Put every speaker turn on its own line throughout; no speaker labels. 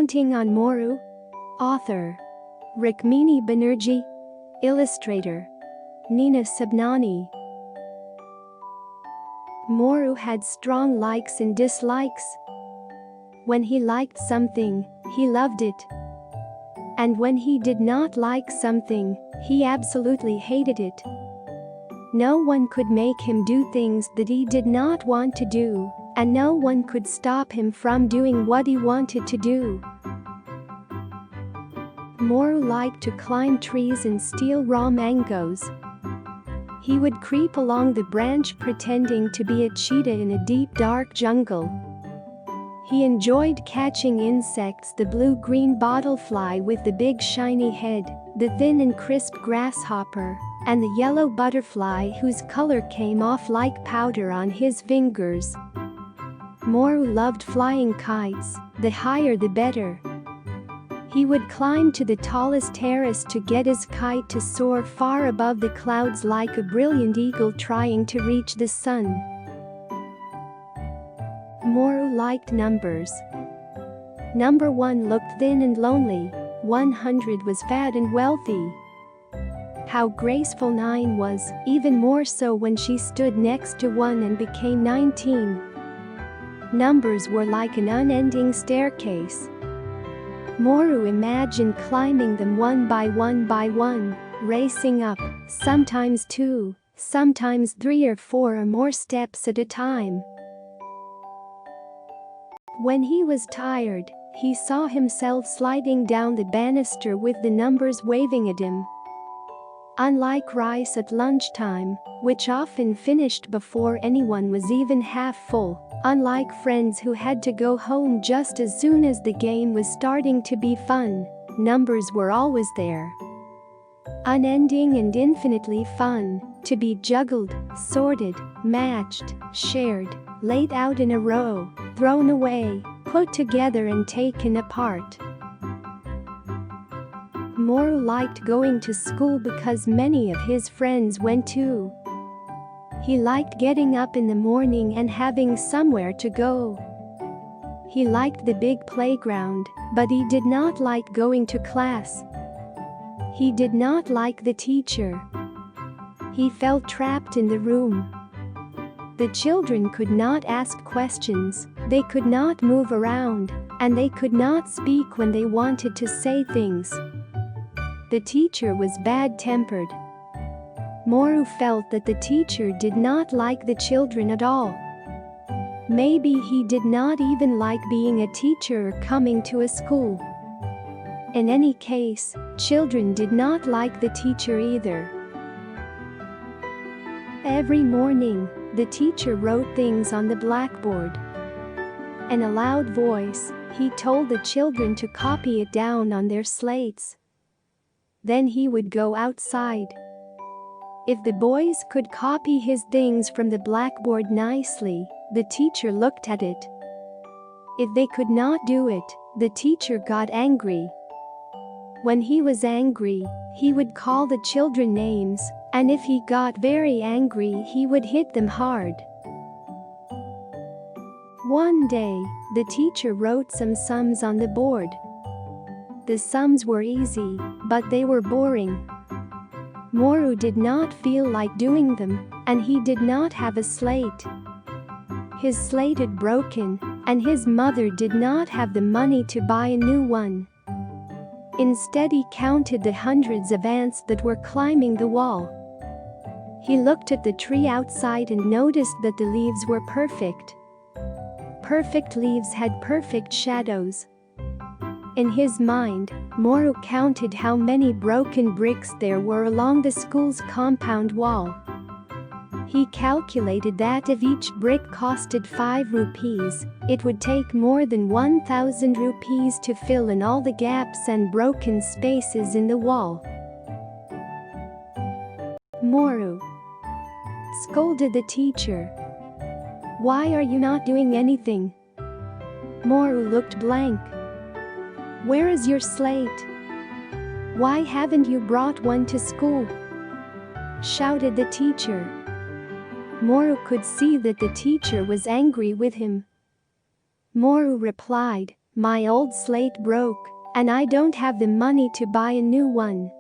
Painting on Moru. Author: Rukmini Banerji. Illustrator: Sabnani. Moru had strong likes and dislikes. When he liked something, he loved it. And when he did not like something, he absolutely hated it. No one could make him do things that he did not want to do, and no one could stop him from doing what he wanted to do. Moru liked to climb trees and steal raw mangoes. He would creep along the branch pretending to be a cheetah in a deep dark jungle. He enjoyed catching insects: the blue-green bottlefly with the big shiny head, the thin and crisp grasshopper, and the yellow butterfly whose color came off like powder on his fingers. Moru loved flying kites, the higher the better. He would climb to the tallest terrace to get his kite to soar far above the clouds like a brilliant eagle trying to reach the sun. Moru liked numbers. Number 1 looked thin and lonely, 100 was fat and wealthy. How graceful 9 was, even more so when she stood next to 1 and became 19. Numbers were like an unending staircase. Moru imagined climbing them one by one, racing up, sometimes 2, sometimes 3 or 4 or more steps at a time. When he was tired, he saw himself sliding down the banister with the numbers waving at him. Unlike rice at lunchtime, which often finished before anyone was even half full, unlike friends who had to go home just as soon as the game was starting to be fun, numbers were always there. Unending and infinitely fun, to be juggled, sorted, matched, shared, laid out in a row, thrown away, put together and taken apart. Moru liked going to school because many of his friends went too. He liked getting up in the morning and having somewhere to go. He liked the big playground, but he did not like going to class. He did not like the teacher. He felt trapped in the room. The children could not ask questions, they could not move around, and they could not speak when they wanted to say things. The teacher was bad-tempered. Moru felt that the teacher did not like the children at all. Maybe he did not even like being a teacher or coming to a school. In any case, children did not like the teacher either. Every morning, the teacher wrote things on the blackboard. In a loud voice, he told the children to copy it down on their slates. Then he would go outside. If the boys could copy his things from the blackboard nicely, the teacher looked at it. If they could not do it, the teacher got angry. When he was angry, he would call the children names, and if he got very angry, he would hit them hard. One day, the teacher wrote some sums on the board. The sums were easy, but they were boring. Moru did not feel like doing them, and he did not have a slate. His slate had broken, and his mother did not have the money to buy a new one. Instead, he counted the hundreds of ants that were climbing the wall. He looked at the tree outside and noticed that the leaves were perfect. Perfect leaves had perfect shadows. In his mind, Moru counted how many broken bricks there were along the school's compound wall. He calculated that if each brick costed 5 rupees, it would take more than 1,000 rupees to fill in all the gaps and broken spaces in the wall. Moru scolded the teacher. "Why are you not doing anything?" Moru looked blank. "Where is your slate? Why haven't you brought one to school?" shouted the teacher. Moru could see that the teacher was angry with him. Moru replied, My old slate broke, and I don't have the money to buy a new one."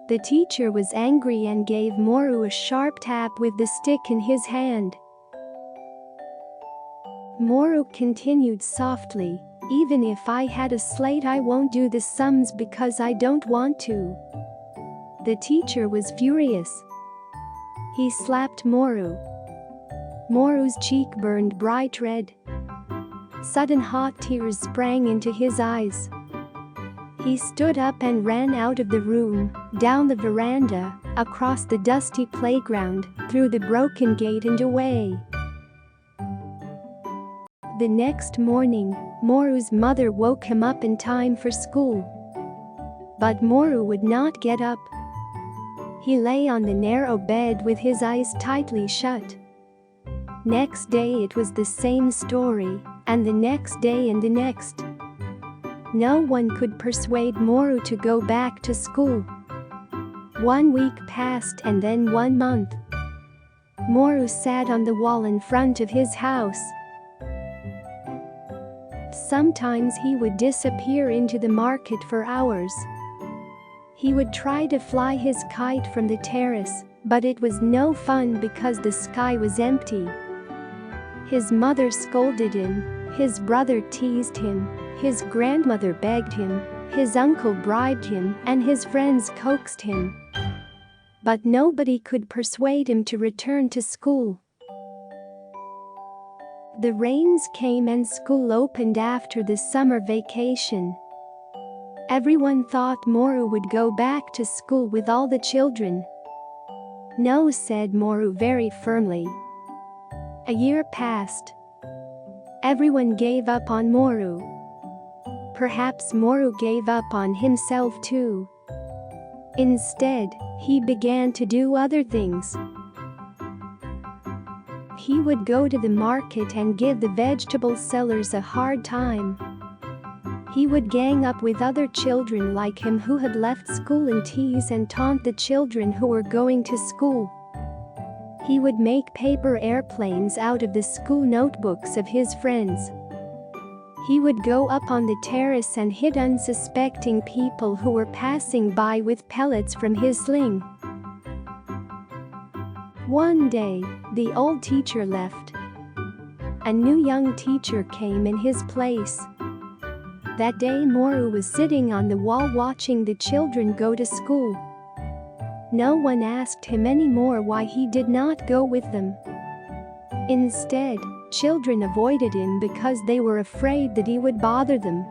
The teacher was angry and gave Moru a sharp tap with the stick in his hand. Moru continued softly, "Even if I had a slate, I won't do the sums because I don't want to." The teacher was furious. He slapped Moru. Moru's cheek burned bright red. Sudden hot tears sprang into his eyes. He stood up and ran out of the room, down the veranda, across the dusty playground, through the broken gate and away. The next morning, Moru's mother woke him up in time for school. But Moru would not get up. He lay on the narrow bed with his eyes tightly shut. Next day it was the same story, and the next day and the next. No one could persuade Moru to go back to school. 1 week passed and then 1 month. Moru sat on the wall in front of his house. Sometimes he would disappear into the market for hours. He would try to fly his kite from the terrace, but it was no fun because the sky was empty. His mother scolded him, his brother teased him, his grandmother begged him, his uncle bribed him, and his friends coaxed him. But nobody could persuade him to return to school. The rains came and school opened after the summer vacation. Everyone thought Moru would go back to school with all the children. "No," said Moru very firmly. A year passed. Everyone gave up on Moru. Perhaps Moru gave up on himself too. Instead, he began to do other things. He would go to the market and give the vegetable sellers a hard time. He would gang up with other children like him who had left school and tease and taunt the children who were going to school. He would make paper airplanes out of the school notebooks of his friends. He would go up on the terrace and hit unsuspecting people who were passing by with pellets from his sling. One day, the old teacher left. A new young teacher came in his place. That day Moru was sitting on the wall watching the children go to school. No one asked him anymore why he did not go with them. Instead, children avoided him because they were afraid that he would bother them.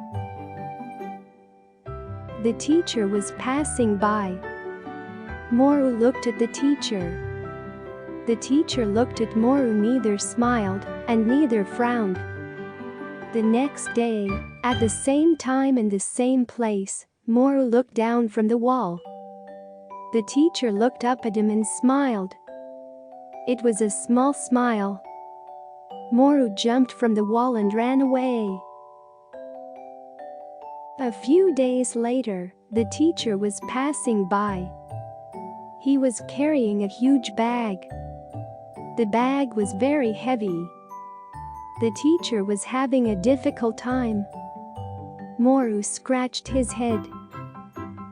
The teacher was passing by. Moru looked at the teacher. The teacher looked at Moru, neither smiled and neither frowned. The next day, at the same time in the same place, Moru looked down from the wall. The teacher looked up at him and smiled. It was a small smile. Moru jumped from the wall and ran away. A few days later, the teacher was passing by. He was carrying a huge bag. The bag was very heavy. The teacher was having a difficult time. Moru scratched his head.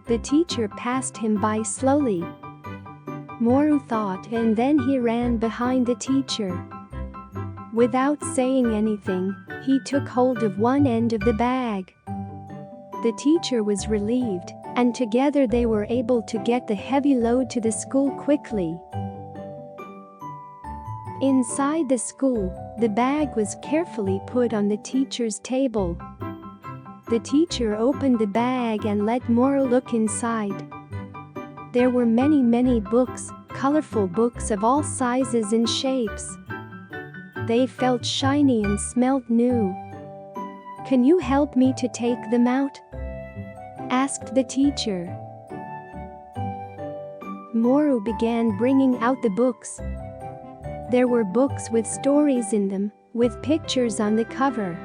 The teacher passed him by slowly. Moru thought, and then he ran behind the teacher. Without saying anything, he took hold of one end of the bag. The teacher was relieved, and together they were able to get the heavy load to the school quickly. Inside the school, the bag was carefully put on the teacher's table. The teacher opened the bag and let Moru look inside. There were many books, colorful books of all sizes and shapes. They felt shiny and smelled new. "Can you help me to take them out?" asked the teacher. Moru began bringing out the books. There were books with stories in them, with pictures on the cover.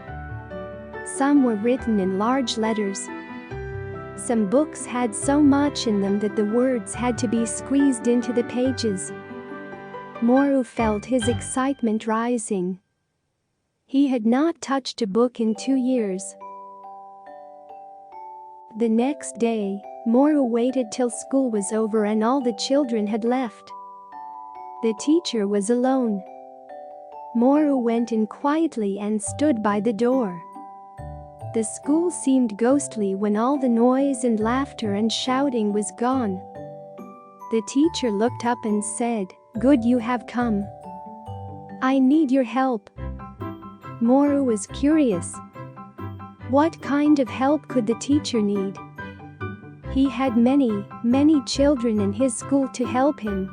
Some were written in large letters. Some books had so much in them that the words had to be squeezed into the pages. Moru felt his excitement rising. He had not touched a book in 2 years. The next day, Moru waited till school was over and all the children had left. The teacher was alone. Moru went in quietly and stood by the door. The school seemed ghostly when all the noise and laughter and shouting was gone. The teacher looked up and said, "Good you have come. I need your help." Moru was curious. What kind of help could the teacher need? He had many children in his school to help him.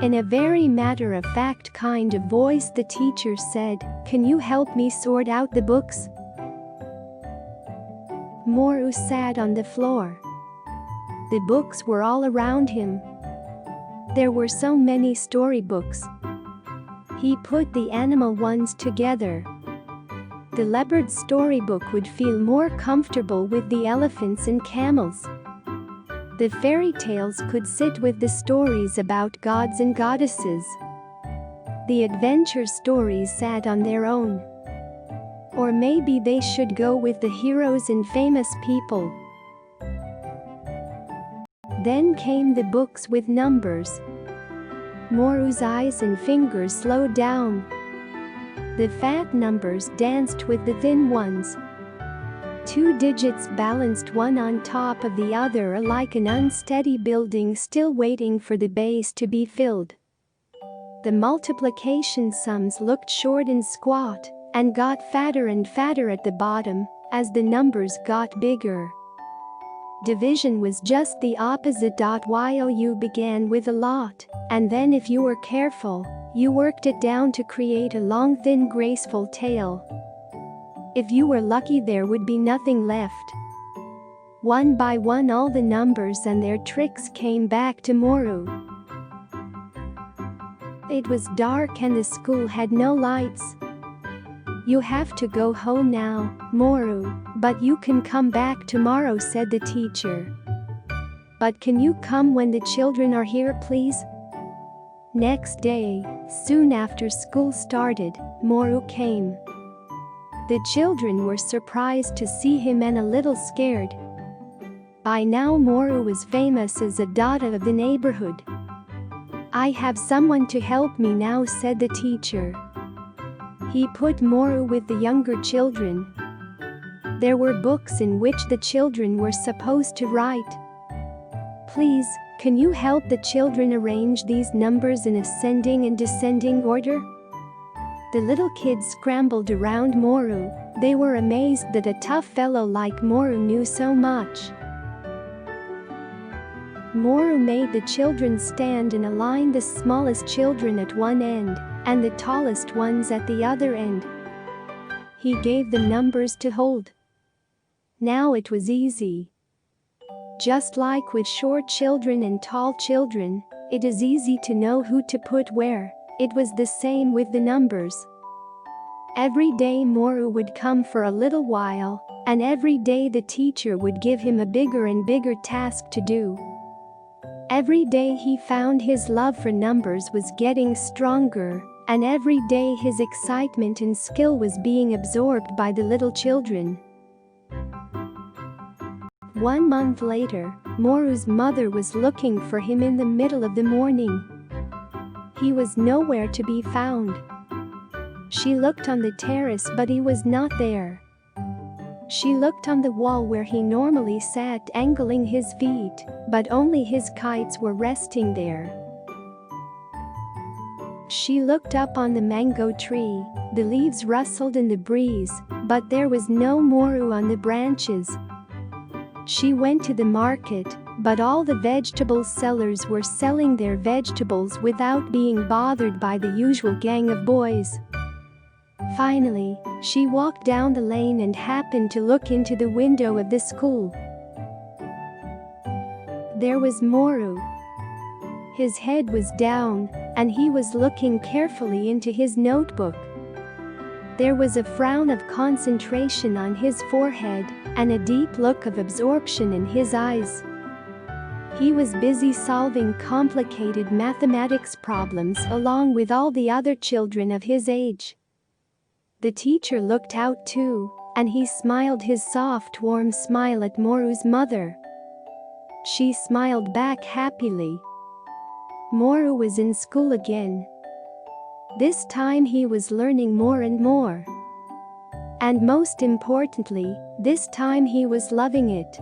In a very matter-of-fact kind of voice, the teacher said, "Can you help me sort out the books?" Moru sat on the floor. The books were all around him. There were so many storybooks. He put the animal ones together. The leopard storybook would feel more comfortable with the elephants and camels. The fairy tales could sit with the stories about gods and goddesses. The adventure stories sat on their own. Or maybe they should go with the heroes and famous people. Then came the books with numbers. Moru's eyes and fingers slowed down. The fat numbers danced with the thin ones. 2 digits balanced one on top of the other like an unsteady building still waiting for the base to be filled. The multiplication sums looked short and squat, and got fatter and fatter at the bottom, as the numbers got bigger. Division was just the opposite. You began with a lot, and then if you were careful, you worked it down to create a long thin graceful tail. If you were lucky there would be nothing left. One by one all the numbers and their tricks came back to Moru. It was dark and the school had no lights. "You have to go home now, Moru, but you can come back tomorrow," said the teacher. "But can you come when the children are here, please?" Next day, soon after school started, Moru came. The children were surprised to see him and a little scared. By now Moru was famous as a Dada of the neighborhood. "I have someone to help me now," said the teacher. He put Moru with the younger children. There were books in which the children were supposed to write. "Please, can you help the children arrange these numbers in ascending and descending order?" The little kids scrambled around Moru. They were amazed that a tough fellow like Moru knew so much. Moru made the children stand in a line, the smallest children at one end, and the tallest ones at the other end. He gave them numbers to hold. Now it was easy. Just like with short children and tall children, it is easy to know who to put where. It was the same with the numbers. Every day Moru would come for a little while, and every day the teacher would give him a bigger and bigger task to do. Every day he found his love for numbers was getting stronger, and every day his excitement and skill was being absorbed by the little children. 1 month later, Moru's mother was looking for him in the middle of the morning. He was nowhere to be found. She looked on the terrace but he was not there. She looked on the wall where he normally sat angling his feet, but only his kites were resting there. She looked up on the mango tree, the leaves rustled in the breeze, but there was no Moru on the branches. She went to the market, but all the vegetable sellers were selling their vegetables without being bothered by the usual gang of boys. Finally, she walked down the lane and happened to look into the window of the school. There was Moru. His head was down, and he was looking carefully into his notebook. There was a frown of concentration on his forehead, and a deep look of absorption in his eyes. He was busy solving complicated mathematics problems along with all the other children of his age. The teacher looked out too, and he smiled his soft warm smile at Moru's mother. She smiled back happily. Moru was in school again. This time he was learning more and more. And most importantly, this time he was loving it.